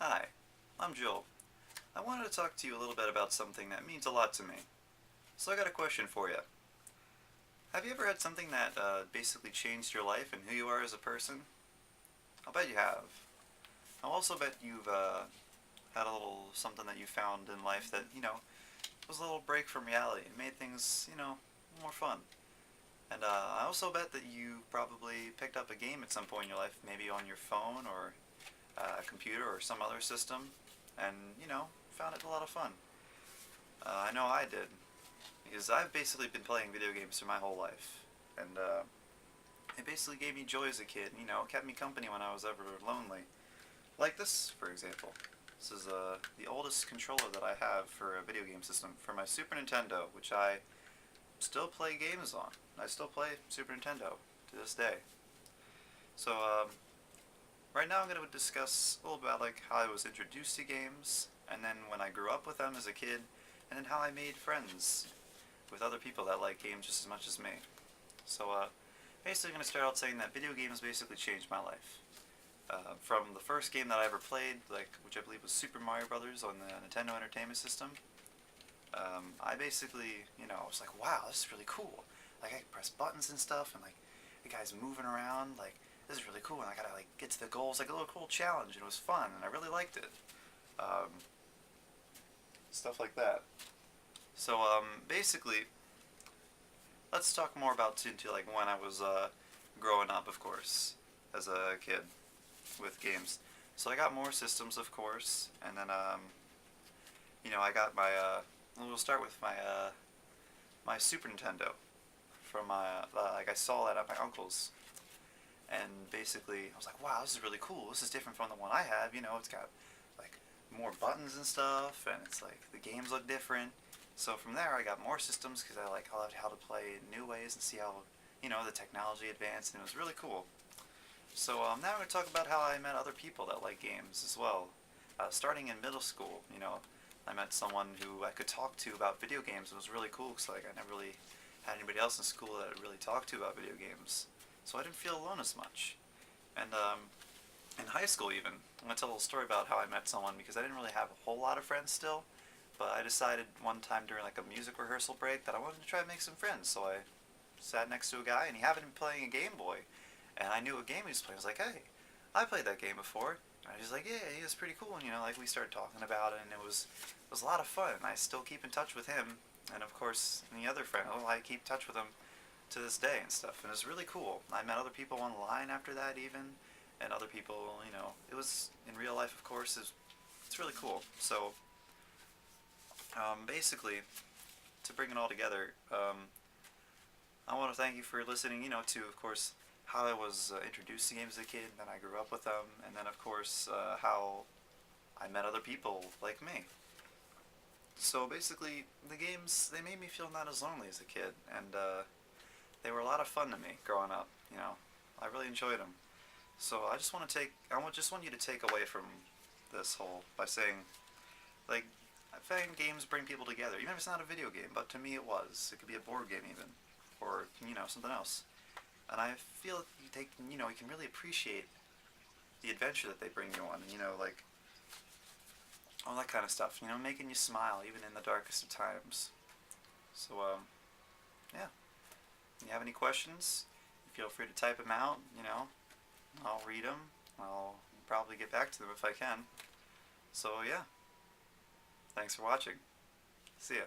Hi, I'm Joel. I wanted to talk to you a little bit about something that means a lot to me. So I got a question for you. Have you ever had something that basically changed your life and who you are as a person? I'll bet you have. I'll also bet you've had a little something that you found in life that, was a little break from reality and made things, more fun. And I also bet that you probably picked up a game at some point in your life, maybe on your phone or a computer or some other system, and, found it a lot of fun. I know I did, because I've basically been playing video games for my whole life, and it basically gave me joy as a kid. Kept me company when I was ever lonely. Like this, for example. This is the oldest controller that I have for a video game system for my Super Nintendo, which I still play games on. I still play Super Nintendo to this day. So right now I'm going to discuss a little about like how I was introduced to games, and then when I grew up with them as a kid, and then how I made friends with other people that like games just as much as me. So basically I'm going to start out saying that video games basically changed my life. From the first game that I ever played, which I believe was Super Mario Brothers on the Nintendo Entertainment System, I basically, was like, wow, this is really cool. Like I can press buttons and stuff, and like the guy's moving around. Like this is really cool, and I gotta like get to the goals, like a little cool challenge, and it was fun, and I really liked it. Um, Stuff like that. So basically, let's talk more about into like when I was growing up, of course, as a kid with games. So I got more systems, of course, and then I got my. We'll start with my Super Nintendo from my like I saw that at my uncle's, and basically I was like, wow, this is really cool. This is different from the one I have. It's got like more buttons and stuff, and it's like the games look different. So from there, I got more systems because I like how to play in new ways and see how the technology advanced, and it was really cool. So now I'm going to talk about how I met other people that like games as well. Starting in middle school, I met someone who I could talk to about video games. It was really cool because like I never really had anybody else in school that I really talked to about video games, so I didn't feel alone as much. And in high school even, I'm going to tell a little story about how I met someone because I didn't really have a whole lot of friends still, but I decided one time during like a music rehearsal break that I wanted to try to make some friends, so I sat next to a guy and he happened to be playing a Game Boy, and I knew what game he was playing. I was like, hey, I played that game before. And he was like, yeah, he was pretty cool, and like we started talking about it, and it was a lot of fun. And I still keep in touch with him, and of course the other friend. Oh, I keep in touch with him to this day and stuff, and it's really cool. I met other people online after that even, and other people, it was in real life, of course. It's really cool. So basically, to bring it all together, I want to thank you for listening, to, of course, how I was introduced to games as a kid, then I grew up with them, and then, of course, how I met other people like me. So basically, the games, they made me feel not as lonely as a kid, and they were a lot of fun to me growing up, I really enjoyed them. So just want you to take away from this whole by saying, like, I find games bring people together, even if it's not a video game, but to me it was. It could be a board game even, or, something else. And I feel you can really appreciate the adventure that they bring you on, like all that kind of stuff, making you smile even in the darkest of times. So, yeah. If you have any questions, feel free to type them out, I'll read them. I'll probably get back to them if I can. So, yeah. Thanks for watching. See ya.